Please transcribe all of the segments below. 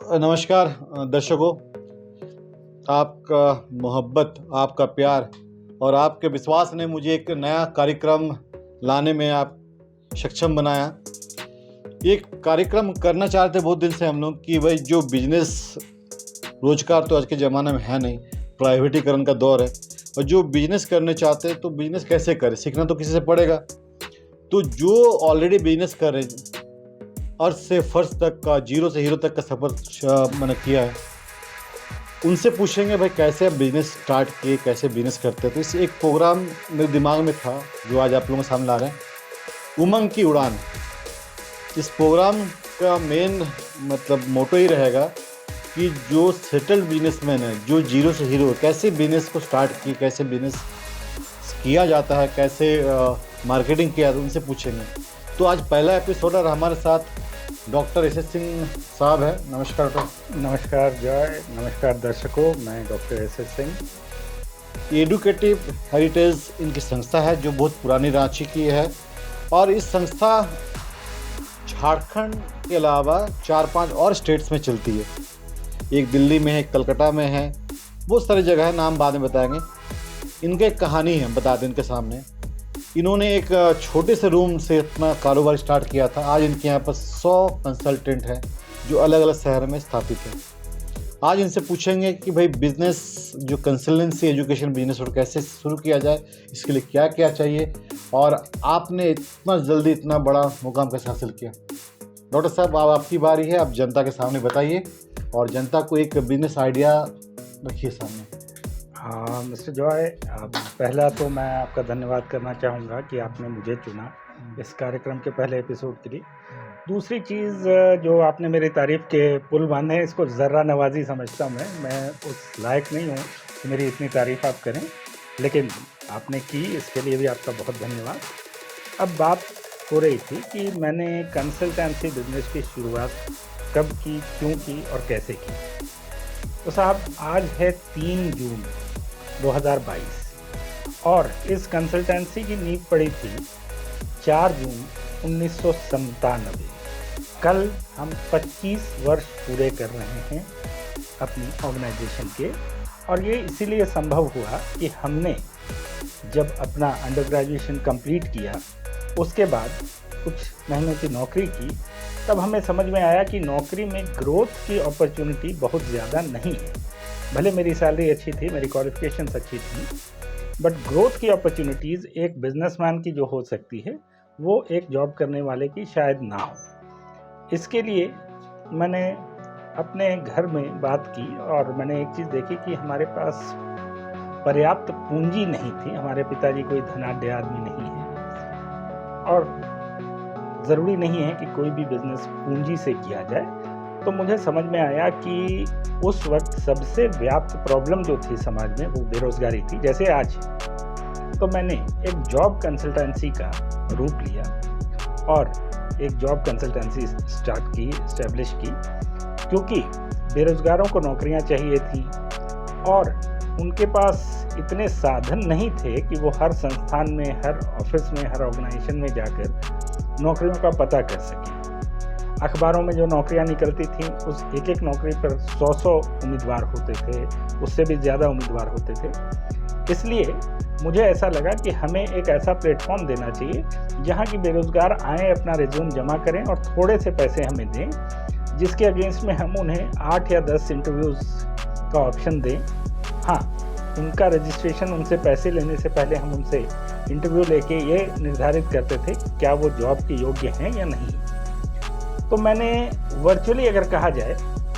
नमस्कार दर्शकों। आपका मोहब्बत, आपका प्यार और आपके विश्वास ने मुझे एक नया कार्यक्रम लाने में आप सक्षम बनाया। एक कार्यक्रम करना चाहते बहुत दिन से हम लोग कि भाई जो बिजनेस रोजगार तो आज के ज़माने में है नहीं, प्राइवेटीकरण का दौर है। और जो बिजनेस करने चाहते हैं तो बिजनेस कैसे करें, सीखना तो किसी से पड़ेगा। तो जो ऑलरेडी बिजनेस कर रहे हैं, अर्थ से फर्श तक का, जीरो से हीरो तक का सफ़र मैंने किया है, उनसे पूछेंगे भाई कैसे आप बिज़नेस स्टार्ट किए, कैसे बिज़नेस करते हैं। तो इस एक प्रोग्राम मेरे दिमाग में था जो आज आप लोगों के सामने ला रहे हैं, उमंग की उड़ान। इस प्रोग्राम का मेन मतलब मोटो ही रहेगा कि जो सेटल्ड बिजनेसमैन है, जो जीरो से हीरो, कैसे बिज़नेस को स्टार्ट किए, कैसे बिज़नेस किया जाता है, कैसे मार्केटिंग किया, उनसे पूछेंगे। तो आज पहला एपिसोड और हमारे साथ डॉक्टर एस एस सिंह साहब है। नमस्कार डॉक्टर। नमस्कार जय, नमस्कार दर्शकों, मैं doctor S S Singh. Educative heritage इनकी संस्था है जो बहुत पुरानी रांची की है, और इस संस्था झारखंड के अलावा 4-5 और स्टेट्स में चलती है। एक दिल्ली में है, एक कलकत्ता में है, बहुत सारी जगह है, नाम बाद में बताएंगे। इनकी एक कहानी है, बता दें इनके सामने। इन्होंने एक छोटे से रूम से अपना कारोबार स्टार्ट किया था। आज इनके यहाँ पर 100 कंसल्टेंट हैं जो अलग अलग शहर में स्थापित हैं। आज इनसे पूछेंगे कि भाई बिज़नेस, जो कंसल्टेंसी एजुकेशन बिजनेस और कैसे शुरू किया जाए, इसके लिए क्या क्या चाहिए, और आपने इतना जल्दी इतना बड़ा मुकाम कैसे हासिल किया। डॉक्टर साहब, अब आपकी बारी है, आप जनता के सामने बताइए और जनता को एक बिजनेस आइडिया रखिए सामने। हाँ मिस्टर जॉय, पहला तो मैं आपका धन्यवाद करना चाहूँगा कि आपने मुझे चुना इस कार्यक्रम के पहले एपिसोड के लिए। दूसरी चीज़, जो आपने मेरी तारीफ़ के पुल बांधे हैं, इसको ज़र्रा नवाजी समझता हूँ। मैं उस लायक नहीं हूँ कि मेरी इतनी तारीफ़ आप करें, लेकिन आपने की, इसके लिए भी आपका बहुत धन्यवाद। अब बात हो रही थी कि मैंने कंसल्टेंसी बिजनेस की शुरुआत कब की, क्यों की और कैसे की। तो साहब, आज है 3 जून 2022 और इस कंसल्टेंसी की नींव पड़ी थी 4 जून 1997। कल हम 25 वर्ष पूरे कर रहे हैं अपनी ऑर्गेनाइजेशन के, और ये इसीलिए संभव हुआ कि हमने जब अपना अंडर ग्रेजुएशन कंप्लीट किया, उसके बाद कुछ महीनों की नौकरी की, तब हमें समझ में आया कि नौकरी में ग्रोथ की अपॉर्चुनिटी बहुत ज़्यादा नहीं है। भले मेरी सैलरी अच्छी थी, मेरी क्वालिफिकेशंस अच्छी थी, बट ग्रोथ की अपॉर्चुनिटीज़ एक बिजनेसमैन की जो हो सकती है, वो एक जॉब करने वाले की शायद ना हो। इसके लिए मैंने अपने घर में बात की और मैंने एक चीज़ देखी कि हमारे पास पर्याप्त पूंजी नहीं थी। हमारे पिताजी कोई धनाढ्य आदमी नहीं है, और ज़रूरी नहीं है कि कोई भी बिज़नेस पूंजी से किया जाए। तो मुझे समझ में आया कि उस वक्त सबसे व्याप्त प्रॉब्लम जो थी समाज में, वो बेरोज़गारी थी, जैसे आज। तो मैंने एक जॉब कंसल्टेंसी का रूप लिया और एक जॉब कंसल्टेंसी स्टार्ट की, इस्टेब्लिश की, क्योंकि बेरोज़गारों को नौकरियां चाहिए थी और उनके पास इतने साधन नहीं थे कि वो हर संस्थान में, हर ऑफिस में, हर ऑर्गेनाइजेशन में जाकर नौकरियों का पता कर सकें। अखबारों में जो नौकरियां निकलती थीं, उस एक एक नौकरी पर 100 उम्मीदवार होते थे, उससे भी ज़्यादा उम्मीदवार होते थे। इसलिए मुझे ऐसा लगा कि हमें एक ऐसा प्लेटफॉर्म देना चाहिए जहां की बेरोज़गार आएँ, अपना रिज्यूम जमा करें और थोड़े से पैसे हमें दें, जिसके अगेंस्ट में हम उन्हें 8 या 10 इंटरव्यूज़ का ऑप्शन दें। हाँ, उनका रजिस्ट्रेशन, उनसे पैसे लेने से पहले हम उनसे इंटरव्यू लेके ये निर्धारित करते थे क्या वो जॉब के योग्य हैं या नहीं। तो मैंने वर्चुअली अगर कहा जाए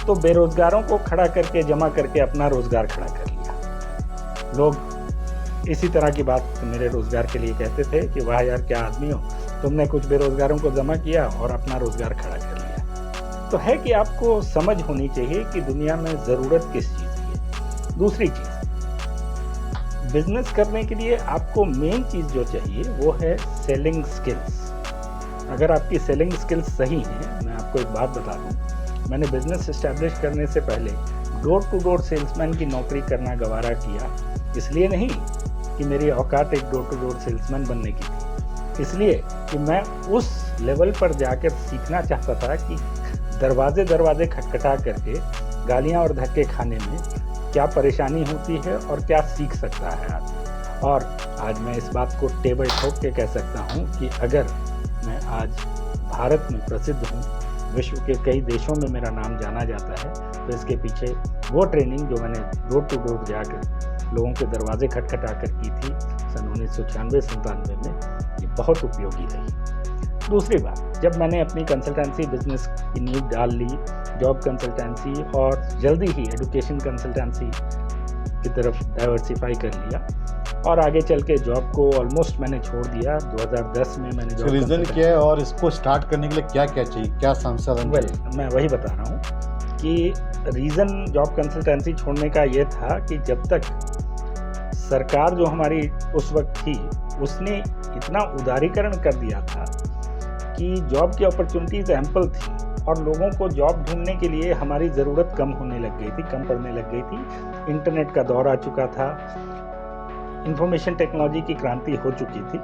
तो बेरोज़गारों को खड़ा करके, जमा करके अपना रोज़गार खड़ा कर लिया। लोग इसी तरह की बात मेरे रोज़गार के लिए कहते थे कि वाह यार, क्या आदमी हो, तुमने कुछ बेरोज़गारों को जमा किया और अपना रोज़गार खड़ा कर लिया। तो है कि आपको समझ होनी चाहिए कि दुनिया में ज़रूरत किस चीज़ की है। दूसरी चीज़, बिजनेस करने के लिए आपको मेन चीज़ जो चाहिए वो है सेलिंग स्किल्स। अगर आपकी सेलिंग स्किल्स सही हैं, मैं आपको एक बात बता दूं, मैंने बिजनेस इस्टेब्लिश करने से पहले डोर टू डोर सेल्समैन की नौकरी करना गवारा किया। इसलिए नहीं कि मेरी औकात एक डोर टू डोर सेल्समैन बनने की थी, इसलिए कि मैं उस लेवल पर जाकर सीखना चाहता था कि दरवाजे दरवाजे खटखटा करके गालियां और धक्के खाने में क्या परेशानी होती है और क्या सीख सकता है आदमी। और आज मैं इस बात को टेबल ठोक के कह सकता हूँ कि अगर मैं आज भारत में प्रसिद्ध हूँ, विश्व के कई देशों में मेरा नाम जाना जाता है, तो इसके पीछे वो ट्रेनिंग जो मैंने डोर टू डोर जाकर लोगों के दरवाजे खटखटा कर की थी सन 1996-97 में, ये बहुत उपयोगी रही। दूसरी बात, जब मैंने अपनी कंसल्टेंसी बिजनेस की नींव डाल ली, जॉब कंसल्टेंसी और जल्दी ही एजुकेशन कंसल्टेंसी की तरफ डाइवर्सिफाई कर लिया और आगे चल के जॉब को ऑलमोस्ट मैंने छोड़ दिया। 2010 में मैंने जॉब रीज़न क्या है और इसको स्टार्ट करने के लिए क्या क्या चाहिए, क्या संसाधन चाहिए? मैं वही बता रहा हूँ कि रीज़न जॉब कंसल्टेंसी छोड़ने का ये था कि जब तक सरकार जो हमारी उस वक्त थी उसने इतना उदारीकरण कर दिया था कि जॉब की अपॉर्चुनिटीज़ एम्पल थी और लोगों को जॉब ढूंढने के लिए हमारी ज़रूरत कम होने लग गई थी, कम पड़ने लग गई थी। इंटरनेट का दौर आ चुका था, इंफॉर्मेशन टेक्नोलॉजी की क्रांति हो चुकी थी,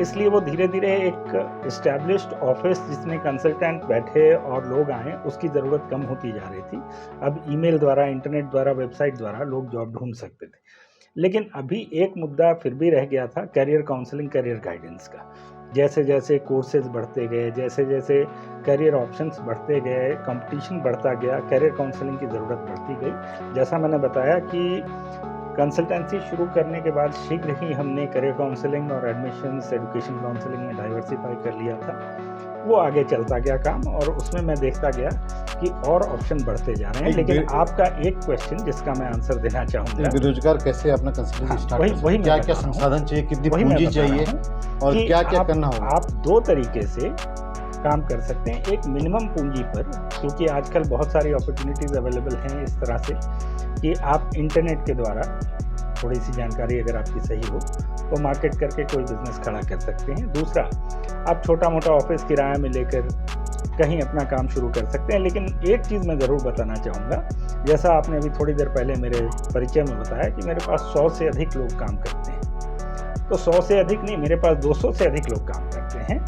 इसलिए वो धीरे धीरे एक इस्टेब्लिश्ड ऑफिस जिसमें कंसल्टेंट बैठे और लोग आएँ उसकी ज़रूरत कम होती जा रही थी। अब ईमेल द्वारा, इंटरनेट द्वारा, वेबसाइट द्वारा लोग जॉब ढूंढ सकते थे। लेकिन अभी एक मुद्दा फिर भी रह गया था करियर काउंसलिंग, करियर गाइडेंस का। जैसे जैसे कोर्सेज बढ़ते गए, जैसे जैसे करियर ऑप्शंस बढ़ते गए, कंपटीशन बढ़ता गया, करियर काउंसलिंग की ज़रूरत बढ़ती गई। जैसा मैंने बताया कि कंसल्टेंसी शुरू करने के बाद शीघ्र ही हमने करियर काउंसलिंग और एडमिशन्स, एजुकेशन काउंसलिंग में डाइवर्सिफाई कर लिया था। वो आगे चलता गया काम और उसमें मैं देखता गया कि और ऑप्शन बढ़ते जा रहे हैं। लेकिन आपका एक क्वेश्चन जिसका मैं आंसर देना चाहूँगा, बेरोजगार कैसे अपना कंसल्टेंसी स्टार्ट वही क्या क्या संसाधन चाहिए, कितनी पूंजी चाहिए और क्या क्या करना होगा? आप दो तरीके से काम कर सकते हैं। एक मिनिमम पूंजी पर, क्योंकि आजकल बहुत सारी अपॉर्चुनिटीज़ अवेलेबल हैं इस तरह से कि आप इंटरनेट के द्वारा थोड़ी सी जानकारी अगर आपकी सही हो तो मार्केट करके कोई बिजनेस खड़ा कर सकते हैं। दूसरा, आप छोटा मोटा ऑफिस किराया में लेकर कहीं अपना काम शुरू कर सकते हैं। लेकिन एक चीज़ मैं ज़रूर बताना चाहूँगा, जैसा आपने अभी थोड़ी देर पहले मेरे परिचय में बताया कि मेरे पास 100 से अधिक लोग काम करते हैं, तो 100 से अधिक नहीं, मेरे पास 200 से अधिक लोग काम करते हैं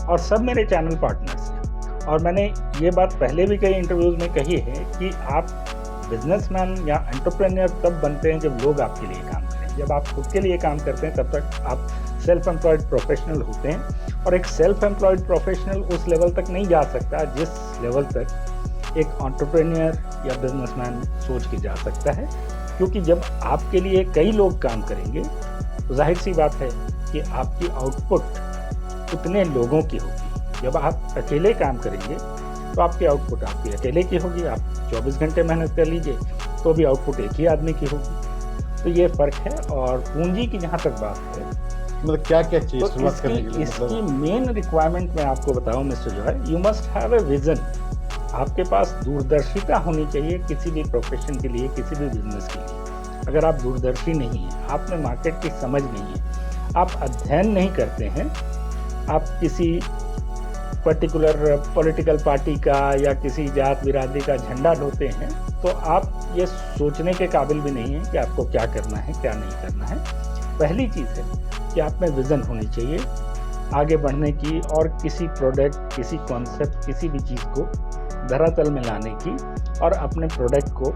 और सब मेरे चैनल पार्टनर्स हैं। और मैंने ये बात पहले भी कई इंटरव्यूज़ में कही है कि आप बिजनेसमैन या एंटरप्रेन्योर तब बनते हैं जब लोग आपके लिए काम करें। जब आप खुद के लिए काम करते हैं तब तक आप सेल्फ एम्प्लॉयड प्रोफेशनल होते हैं, और एक सेल्फ एम्प्लॉयड प्रोफेशनल उस लेवल तक नहीं जा सकता जिस लेवल तक एक एंटरप्रेन्योर या बिजनेसमैन सोच के जा सकता है। क्योंकि जब आपके लिए कई लोग काम करेंगे तो जाहिर सी बात है कि आपकी आउटपुट उतने लोगों की होगी। जब आप अकेले काम करेंगे तो आपकी आउटपुट आपकी अकेले की होगी। आप 24 घंटे मेहनत कर लीजिए तो भी आउटपुट एक ही आदमी की होगी। तो ये फ़र्क है। और पूंजी की जहाँ तक बात है, मतलब क्या क्या चीज़ तो शुरुआत करने के लिए, इसकी मेन रिक्वायरमेंट मैं आपको बताऊं mister Joy, you must have a vision. आपके पास दूरदर्शिता होनी चाहिए किसी भी प्रोफेशन के लिए, किसी भी बिजनेस के लिए। अगर आप दूरदर्शी नहीं हैं, आप में मार्केट की समझ नहीं है, आप अध्ययन नहीं करते हैं, आप किसी पर्टिकुलर पॉलिटिकल पार्टी का या किसी जात बिरादरी का झंडा ढोते हैं, तो आप ये सोचने के काबिल भी नहीं हैं कि आपको क्या करना है, क्या नहीं करना है। पहली चीज़ है कि आप में विज़न होनी चाहिए आगे बढ़ने की, और किसी प्रोडक्ट, किसी कॉन्सेप्ट, किसी भी चीज़ को धरातल में लाने की और अपने प्रोडक्ट को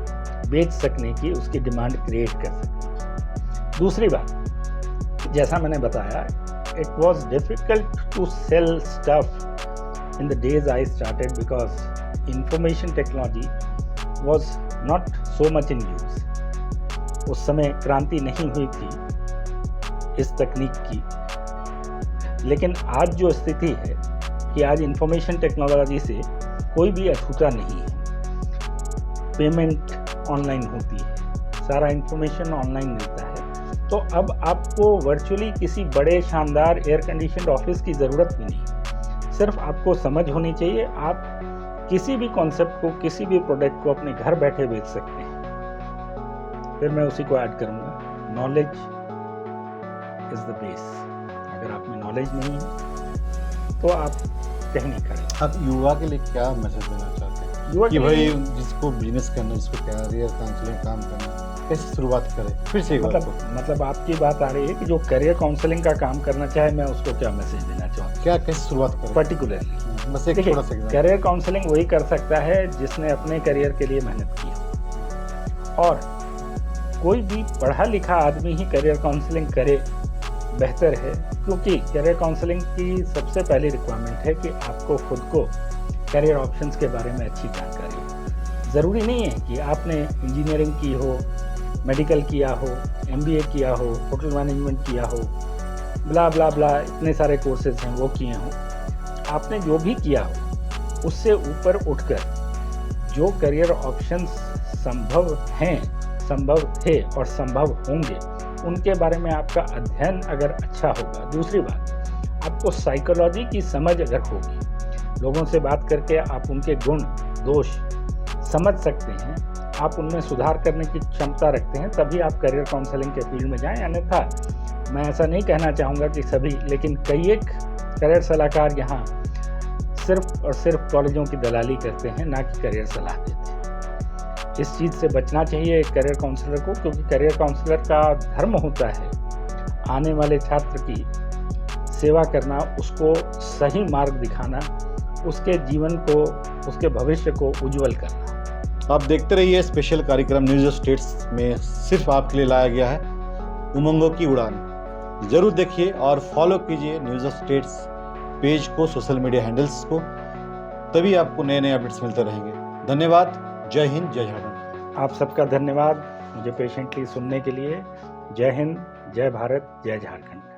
बेच सकने की, उसकी डिमांड क्रिएट कर सकने की। दूसरी बात, जैसा मैंने बताया, it was difficult to sell stuff in the days I started because information technology was not so much in use. उस समय क्रांति नहीं हुई थी इस तकनीक की। लेकिन आज जो स्थिति है कि आज इंफॉर्मेशन टेक्नोलॉजी से कोई भी अछूता नहीं है। पेमेंट ऑनलाइन होती है, सारा इंफॉर्मेशन ऑनलाइन मिलता है। तो अब आपको वर्चुअली किसी बड़े शानदार एयर कंडीशनड ऑफिस की ज़रूरत भी नहीं, सिर्फ आपको समझ होनी चाहिए। आप किसी भी कॉन्सेप्ट को, किसी भी प्रोडक्ट को अपने घर बैठे बेच सकते हैं। फिर मैं उसी को ऐड करूँगा, नॉलेज इज़ द बेस। अगर आप में नॉलेज नहीं है तो आप कहीं नहीं खड़े। आप युवा के लिए क्या मैसेज देना चाहते हैं? युवा कि भाई जिसको बिजनेस करना, जिसको कैरियर काउंसलिंग काम करना, कैसे शुरुआत करें? फिर से एक बार मतलब आपकी बात आ रही है कि जो करियर काउंसलिंग का काम करना चाहे, मैं उसको क्या मैसेज देना चाहूँ क्या कैसे शुरुआत करें पर्टिकुलरली? बस एक देखिए, थोड़ा सा example। करियर काउंसलिंग वही कर सकता है जिसने अपने करियर के लिए मेहनत की हो, और कोई भी पढ़ा लिखा आदमी ही करियर काउंसलिंग करे बेहतर है, क्योंकि करियर काउंसलिंग की सबसे पहली रिक्वायरमेंट है कि आपको खुद को करियर ऑप्शंस के बारे में अच्छी जानकारी हो। ज़रूरी नहीं है कि आपने इंजीनियरिंग की हो, मेडिकल किया हो, MBA किया हो, होटल मैनेजमेंट किया हो, ब्ला ब्ला ब्ला, इतने सारे कोर्सेज हैं वो किए हों। आपने जो भी किया हो उससे ऊपर उठकर जो करियर ऑप्शंस संभव हैं, संभव थे और संभव होंगे, उनके बारे में आपका अध्ययन अगर अच्छा होगा। दूसरी बात, आपको साइकोलॉजी की समझ अगर होगी, लोगों से बात करके आप उनके गुण दोष समझ सकते हैं, आप उनमें सुधार करने की क्षमता रखते हैं, तभी आप करियर काउंसलिंग के फील्ड में जाएं। अन्यथा मैं ऐसा नहीं कहना चाहूँगा कि सभी, लेकिन कई एक करियर सलाहकार यहाँ सिर्फ और सिर्फ कॉलेजों की दलाली करते हैं, ना कि करियर सलाह देते हैं। इस चीज़ से बचना चाहिए एक करियर काउंसलर को, क्योंकि करियर काउंसलर का धर्म होता है आने वाले छात्र की सेवा करना, उसको सही मार्ग दिखाना, उसके जीवन को, उसके भविष्य को उज्जवल करना। आप देखते रहिए स्पेशल कार्यक्रम न्यूज़ स्टेट्स में सिर्फ आपके लिए लाया गया है उमंगों की उड़ान। जरूर देखिए और फॉलो कीजिए न्यूज़ स्टेट्स पेज को, सोशल मीडिया हैंडल्स को, तभी आपको नए नए अपडेट्स मिलते रहेंगे। धन्यवाद। जय हिंद, जय झारखंड। आप सबका धन्यवाद मुझे पेशेंटली सुनने के लिए। जय हिंद, जय भारत, जय झारखंड।